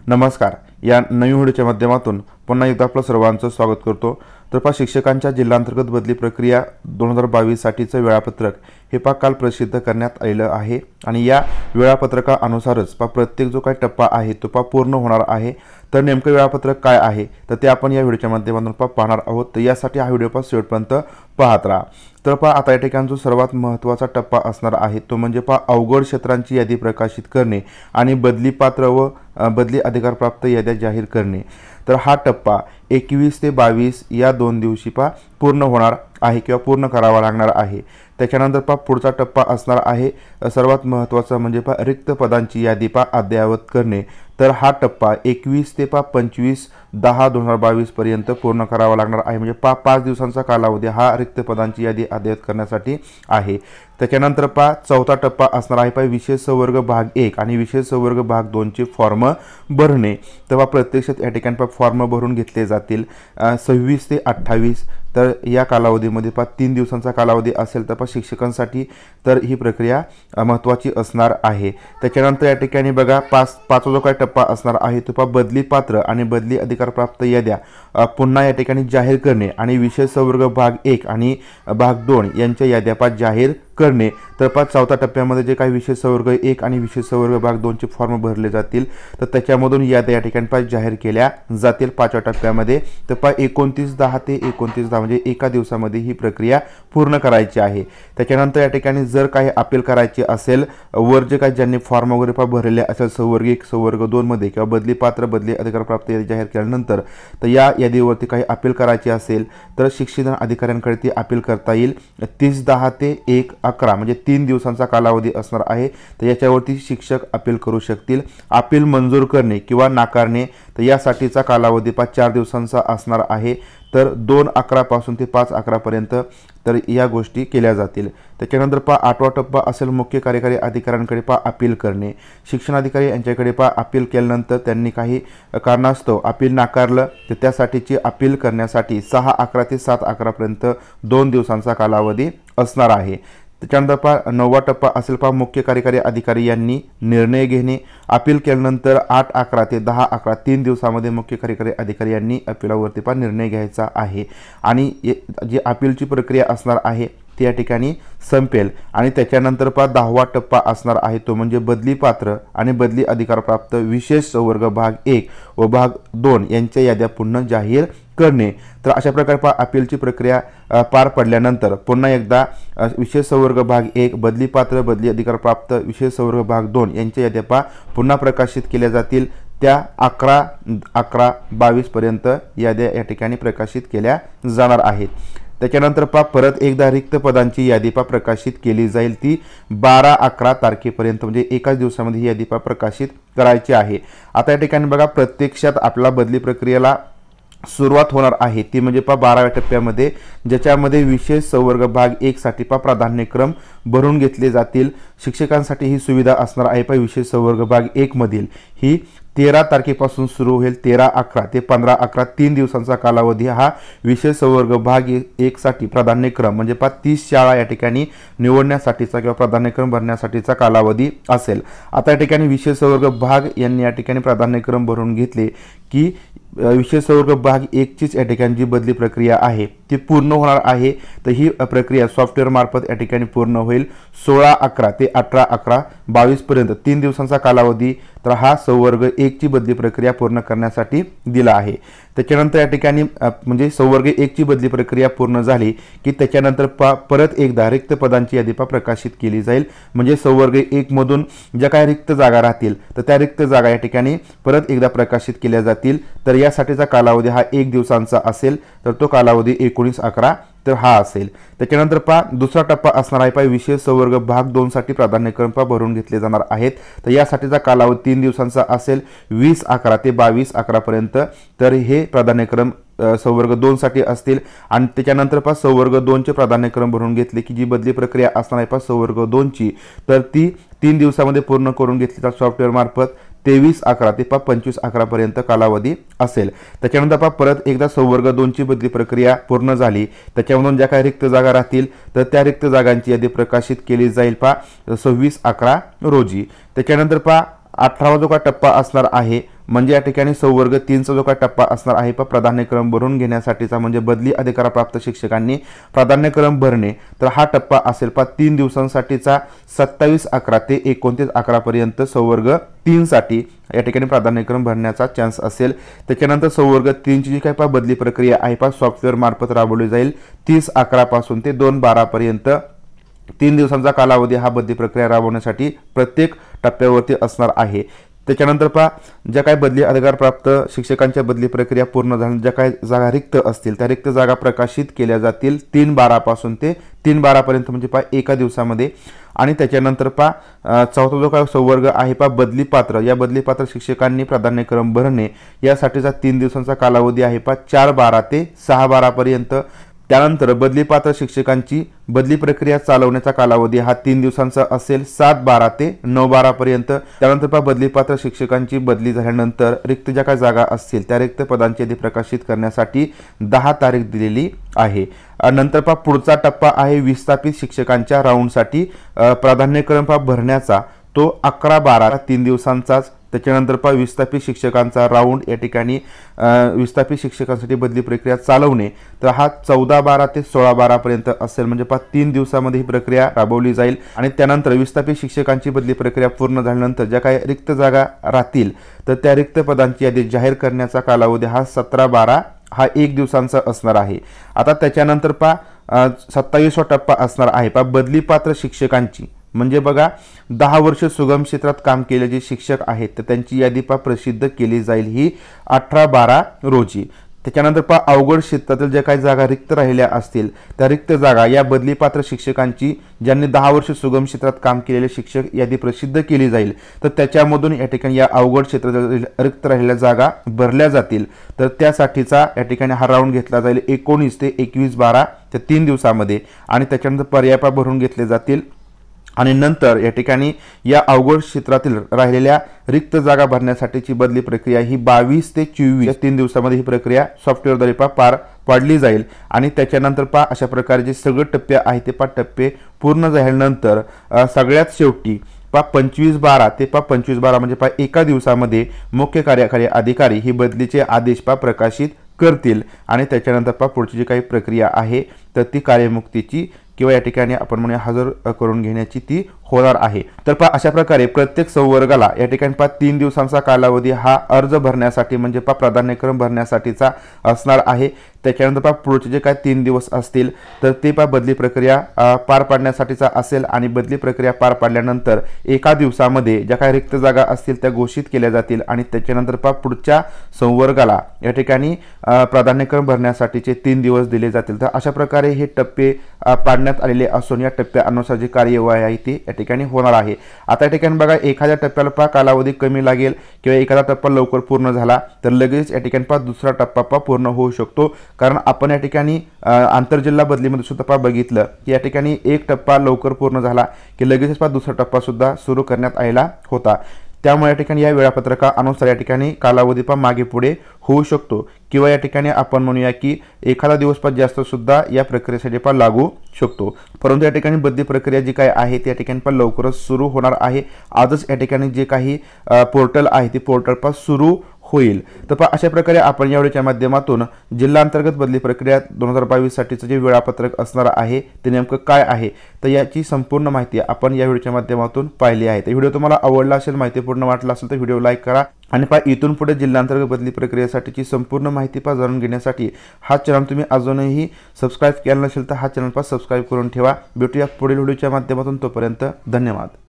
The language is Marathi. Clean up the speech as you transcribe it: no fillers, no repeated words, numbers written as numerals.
नमस्कार. या नवीन व्हिडिओच्या माध्यमातून पुन्हा एकदा आपलं सर्वांचं स्वागत करतो. तर शिक्षकांच्या जिल्हांतर्गत बदली प्रक्रिया 2022 साठीचं वेळापत्रक हे काल प्रसिद्ध करण्यात आलेलं आहे आणि या वेळापत्रकानुसारच प्रत्येक जो काही टप्पा आहे तो पूर्ण होणार आहे. तर नेमकं वेळापत्रक काय आहे तर ते आपण या व्हिडिओच्या माध्यमातून पाहणार आहोत. तर यासाठी हा व्हिडिओ शेवटपर्यंत पाहत राहा. तर आता या ठिकाणी जो सर्वात महत्त्वाचा टप्पा असणार आहे तो म्हणजे अवघड क्षेत्रांची यादी प्रकाशित करणे आणि बदली पात्र व बदली अधिकारप्राप्त याद्या जाहीर करणे. तर हा टप्पा 21 ते 22 या 2 दिवशी पूर्ण होणार आहे किंवा पूर्ण करावा लागणार आहे. त्याच्यानंतर पुढचा टप्पा असणार आहे सर्वात महत्त्वाचा म्हणजे रिक्त पदांची यादी अद्ययावत करणे. तर हा टप्पा 21 ते 25/10/2022 पर्यंत पूर्ण करावा लागणार आहे. म्हणजे 5 दिवसांचा कालावधी हा रिक्त पदांची यादी अद्ययावत करण्यासाठी आहे. त्याच्यानंतर चौथा टप्पा असणार आहे विशेष संवर्ग भाग 1 आणि विशेष संवर्ग भाग 2 चे फॉर्म भरणे. तेव्हा प्रत्यक्षात या ठिकाणी फॉर्म भरून घेतले जातील 26 ते 28. तर या कालावधीमध्ये 3 दिवसांचा कालावधी असेल तर शिक्षकांसाठी तर ही प्रक्रिया महत्त्वाची असणार आहे. त्याच्यानंतर या ठिकाणी बघा पाचवा जो काही टप्पा असणार आहे तो बदली पात्र आणि बदली अधिकारप्राप्त याद्या पुन्हा या ठिकाणी जाहीर करणे आणि विशेष संवर्ग भाग 1 आणि भाग 2 यांच्या याद्या जाहीर करणे. तर चौथ्या टप्प्यामध्ये जे काही विशेष संवर्ग 1 आणि विशेष संवर्ग भाग 2 चे फॉर्म भरले जातील तर त्याच्यामधून याद्या या ठिकाणी जाहीर केल्या जातील 5व्या टप्प्यामध्ये. तर 29/10 ते 29/10 म्हणजे एका दिवसामध्ये ही प्रक्रिया पूर्ण करायची आहे. त्याच्यानंतर या ठिकाणी जर काही अपील करायची असेल वर जे काही ज्यांनी फॉर्म वगैरे भरलेले असेल संवर्ग 1 संवर्ग 2 मध्ये किंवा बदली पात्र बदली अधिकारप्राप्त यादी जाहीर केल्यानंतर तर या यादीवरती काही अपील करायची असेल तर शिक्षण अधिकाऱ्यांकडे ती अपील करता येईल. 30/10 ते 1/11 म्हणजे 3 दिवसांचा कालावधी असणार आहे. तर याच्यावरती शिक्षक अपील करू शकतील. अपील मंजूर करणे किंवा नाकारणे तर यासाठीचा कालावधी 4 दिवसांचा असणार आहे. तर 2/11 पासून ते 5/11 पर्यंत तर या गोष्टी केल्या जातील. त्याच्यानंतर 8वा टप्पा असेल मुख्य कार्यकारी अधिकाऱ्यांकडे अपील करणे. शिक्षण अधिकारी यांच्याकडे अपील केल्यानंतर त्यांनी काही कारणास्तव अपील नाकारलं तर त्यासाठीची अपील करण्यासाठी 6/11 ते 7/11 पर्यंत 2 दिवसांचा कालावधी असणार आहे. त्याच्यानंतर 9वा टप्पा असेल मुख्य कार्यकारी अधिकारी यांनी निर्णय घेणे. अपील केल्यानंतर 8/11 ते 10/11 3 दिवसामध्ये मुख्य कार्यकारी अधिकारी यांनी अपिलावरती निर्णय घ्यायचा आहे आणि जी अपीलची प्रक्रिया असणार आहे ती या ठिकाणी संपेल. आणि त्याच्यानंतर 10वा टप्पा असणार आहे तो म्हणजे बदली पात्र आणि बदली अधिकारप्राप्त विशेष संवर्ग भाग 1 व भाग 2 यांच्या याद्या पुन्हा जाहीर करणे. तर अशा प्रकारे अपीलची प्रक्रिया पार पडल्यानंतर पुन्हा एकदा विशेष संवर्ग भाग 1 बदली पात्र बदली अधिकारप्राप्त विशेष संवर्ग भाग 2 यांच्या याद्या पुन्हा प्रकाशित केल्या जातील. त्या 11/11/22 पर्यंत याद्या या ठिकाणी प्रकाशित केल्या जाणार आहेत. त्याच्यानंतर परत एकदा रिक्त पदांची यादी प्रकाशित केली जाईल. ती 12/11 तारखेपर्यंत म्हणजे एकाच दिवसामध्ये ही यादी प्रकाशित करायची आहे. आता या ठिकाणी बघा प्रत्यक्षात आपला बदली प्रक्रियेला सुरुवात होणार आहे ती म्हणजे 12व्या टप्प्यामध्ये ज्याच्यामध्ये विशेष संवर्ग भाग 1 साठी प्राधान्यक्रम भरून घेतले जातील. शिक्षकांसाठी ही सुविधा असणार आहे विशेष संवर्ग भाग 1 मधील ही 13 तारखेपासून सुरू होईल. 13/11 ते 15/11 3 दिवसांचा कालावधी हा विशेष संवर्ग भाग 1 साठी प्राधान्यक्रम म्हणजे 30 शाळा या ठिकाणी निवडण्यासाठीचा किंवा प्राधान्यक्रम भरण्यासाठीचा कालावधी असेल. आता या ठिकाणी विशेष संवर्ग भाग यांनी या ठिकाणी प्राधान्यक्रम भरून घेतले की विशेष संवर्ग भाग 1 चीच या ठिकाणी जी बदली प्रक्रिया आहे ती पूर्ण होणार आहे. तर ही प्रक्रिया सॉफ्टवेअर मार्फत या ठिकाणी पूर्ण होईल 16/11 ते 18/11/22 पर्यंत 3 दिवसांचा कालावधी तर हा संवर्ग 1 ची बदली प्रक्रिया पूर्ण करण्यासाठी दिला आहे. त्याच्यानंतर या ठिकाणी म्हणजे संवर्ग 1 ची बदली प्रक्रिया पूर्ण झाली की त्याच्यानंतर परत एकदा रिक्त पदांची यादी प्रकाशित केली जाईल. म्हणजे संवर्ग 1 मधून ज्या काही रिक्त जागा राहतील तर त्या रिक्त जागा या ठिकाणी परत एकदा प्रकाशित केल्या जातील. तर यासाठीचा कालावधी हा 1 दिवसांचा असेल. तर तो कालावधी 19/11 तर हा असेल. त्याच्यानंतर दुसरा टप्पा असणार आहे विशेष संवर्ग भाग 2 साठी प्राधान्यक्रम भरून घेतले जाणार आहेत. तर यासाठीचा कालावधी 3 दिवसांचा असेल 20/11 ते 22/11 पर्यंत. तर हे प्राधान्यक्रम संवर्ग 2 साठी असतील. आणि त्याच्यानंतर संवर्ग 2 चे प्राधान्यक्रम भरून घेतले की जी बदली प्रक्रिया असणार आहे संवर्ग 2 ची तर ती 3 दिवसामध्ये पूर्ण करून घेतली सॉफ्टवेअर मार्फत 23/11 ते 25/11 पर्यंत कालावधी असेल. त्याच्यानंतर परत एकदा संवर्ग 2 ची बदली प्रक्रिया पूर्ण झाली त्याच्यामधून ज्या काही रिक्त जागा राहतील तर त्या रिक्त जागांची यादी प्रकाशित केली जाईल 26/11 रोजी. त्याच्यानंतर 18वा जो का टप्पा असणार आहे म्हणजे या ठिकाणी संवर्ग 3चा जो काय टप्पा असणार आहे प्राधान्यक्रम भरून घेण्यासाठीचा, म्हणजे बदली अधिकारप्राप्त शिक्षकांनी प्राधान्यक्रम भरणे, तर हा टप्पा असेल 3 दिवसांसाठीचा 27/11 ते 29/11 पर्यंत संवर्ग 3 साठी या ठिकाणी प्राधान्यक्रम भरण्याचा चान्स असेल। त्याच्यानंतर संवर्ग 3 ची जी काही बदली प्रक्रिया आहे सॉफ्टवेअर मार्फत राबवली जाईल 30/11 पासून ते 2/12 पर्यंत 3 दिवसांचा कालावधी हा बदली प्रक्रिया राबवण्यासाठी प्रत्येक टप्प्यावरती असणार आहे। त्याच्यानंतर ज्या काही बदली अधिकार प्राप्त शिक्षकांच्या बदली प्रक्रिया पूर्ण झाल्या ज्या काही जागा रिक्त असतील त्या रिक्त जागा प्रकाशित केल्या जातील 3/12 पासून ते 3/12 पर्यंत, म्हणजे एका दिवसामध्ये। आणि त्याच्यानंतर चौथा जो काय संवर्ग आहे बदली पात्र, या बदली पात्र शिक्षकांनी प्राधान्यक्रम भरणे यासाठीचा 3 दिवसांचा कालावधी आहे 4/12 ते 6/12 पर्यंत। त्यानंतर बदली पात्र शिक्षकांची बदली प्रक्रिया चालवण्याचा कालावधी हा 3 दिवसांचा असेल 7/12 ते 9/12 पर्यंत। त्यानंतर बदली पात्र शिक्षकांची बदली झाल्यानंतर रिक्त ज्या काही जागा असतील त्या रिक्त पदांची यादी प्रकाशित करण्यासाठी 10 तारीख दिलेली आहे। नंतर पुढचा टप्पा आहे विस्थापित शिक्षकांच्या राऊंडसाठी प्राधान्यक्रम भरण्याचा, तो 11/12 3 दिवसांचाच। त्याच्यानंतर विस्थापित शिक्षकांचा राऊंड या ठिकाणी विस्थापित शिक्षकांसाठी बदली प्रक्रिया चालवणे, तर हा 14/12 ते 16/12 पर्यंत असेल, म्हणजे 3 दिवसामध्ये ही प्रक्रिया राबवली जाईल। आणि त्यानंतर विस्थापित शिक्षकांची बदली प्रक्रिया पूर्ण झाल्यानंतर ज्या काही रिक्त जागा राहतील तर त्या रिक्त पदांची यादी जाहीर करण्याचा कालावधी हा 17/12 हा 1 दिवसांचा असणार आहे। आता त्याच्यानंतर 27वा टप्पा असणार आहे बदली पात्र शिक्षकांची, म्हणजे बघा 10 वर्ष सुगम क्षेत्रात काम केलेले जे शिक्षक आहेत तर त्यांची यादी प्रसिद्ध केली जाईल ही 18/12 रोजी। त्याच्यानंतर अवघड क्षेत्रातील ज्या काही जागा रिक्त राहिल्या असतील त्या रिक्त जागा या बदली पात्र शिक्षकांची ज्यांनी 10 वर्ष सुगम क्षेत्रात काम केलेले शिक्षक यादी प्रसिद्ध केली जाईल, तर त्याच्यामधून या ठिकाणी या अवघड क्षेत्रातील रिक्त राहिलेल्या जागा भरल्या जातील। तर त्यासाठीचा या ठिकाणी हा राऊंड घेतला जाईल 19 ते 21/12 त्या 3 दिवसामध्ये। आणि त्याच्यानंतर पर्याय भरून घेतले जातील आणि नंतर या ठिकाणी या अवघड क्षेत्रातील राहिलेल्या रिक्त जागा भरण्यासाठीची बदली प्रक्रिया ही 22 ते 24 या 3 दिवसामध्ये ही प्रक्रिया सॉफ्टवेअरद्वारे पार पाडली जाईल। आणि त्याच्यानंतर अशा प्रकारे जे सगळे टप्पे आहेत ते टप्पे पूर्ण झाल्यानंतर सगळ्यात शेवटी 25/12 ते 25/12 म्हणजे एका दिवसामध्ये मुख्य कार्यकारी अधिकारी ही बदलीचे आदेश प्रकाशित करतील। आणि त्याच्यानंतर पुढची जी काही प्रक्रिया आहे तर ती कार्यमुक्तीची किंवा या ठिकाणी आपण म्हणूया हजर करून घेण्याची ती होणार आहे। तर अशा प्रकारे प्रत्येक संवर्गाला या ठिकाणी 3 दिवसांचा कालावधी हा अर्ज भरण्यासाठी म्हणजे प्राधान्यक्रम भरण्यासाठीचा असणार आहे। त्याच्यानंतर पुढचे जे काही 3 दिवस असतील तर ते बदली प्रक्रिया पार पाडण्यासाठीचा असेल। आणि बदली प्रक्रिया पार पाडल्यानंतर एका दिवसामध्ये ज्या काही रिक्त जागा असतील त्या घोषित केल्या जातील। आणि त्याच्यानंतर पुढच्या संवर्गाला या ठिकाणी प्राधान्यक्रम भरण्यासाठीचे 3 दिवस दिले जातील। तर अशा प्रकारे हे टप्पे पाडण्यात आलेले असून या टप्प्यानुसार जी कार्यवाही आहे ती या ठिकाणी होणार आहे। आता या ठिकाणी बघा एखाद्या टप्प्याला कालावधी कमी लागेल किंवा एखादा टप्पा लवकर पूर्ण झाला तर लगेच या ठिकाणी दुसरा टप्पा पूर्ण होऊ शकतो। कारण आपण या ठिकाणी आंतरजिल्हा बदलीमध्ये सुद्धा बघितलं की या ठिकाणी एक टप्पा लवकर पूर्ण झाला की लगेच दुसरा टप्पा सुद्धा सुरू करण्यात आलेला होता। त्यामुळे या ठिकाणी या वेळापत्रकानुसार या ठिकाणी कालावधी मागे पुढे होऊ शकतो किंवा या ठिकाणी आपण म्हणूया की एखादा दिवस जास्त सुद्धा या प्रक्रियेसाठी लागू शकतो। परंतु या ठिकाणी बदली प्रक्रिया जी काय आहे ती या ठिकाणी लवकरच सुरू होणार आहे। आजच या ठिकाणी जे काही पोर्टल आहे ते पोर्टल सुरू होईल। तर अशा प्रकारे आपण या व्हिडिओच्या माध्यमातून जिल्हांतर्गत बदली प्रक्रिया 2022 साठीचं जे वेळापत्रक असणार आहे ते नेमकं काय आहे तर याची संपूर्ण माहिती आपण या व्हिडिओच्या माध्यमातून पाहिली आहे। तर व्हिडिओ तुम्हाला आवडला असेल, माहितीपूर्ण वाटला असेल तर व्हिडिओ लाईक करा आणि इथून पुढे जिल्हांतर्गत बदली प्रक्रियेसाठीची संपूर्ण माहिती जाणून घेण्यासाठी हा चॅनल तुम्ही अजूनही सबस्क्राईब केला नसेल तर हा चॅनल सबस्क्राईब करून ठेवा। भेटूया पुढील व्हिडिओच्या माध्यमातून, तोपर्यंत धन्यवाद।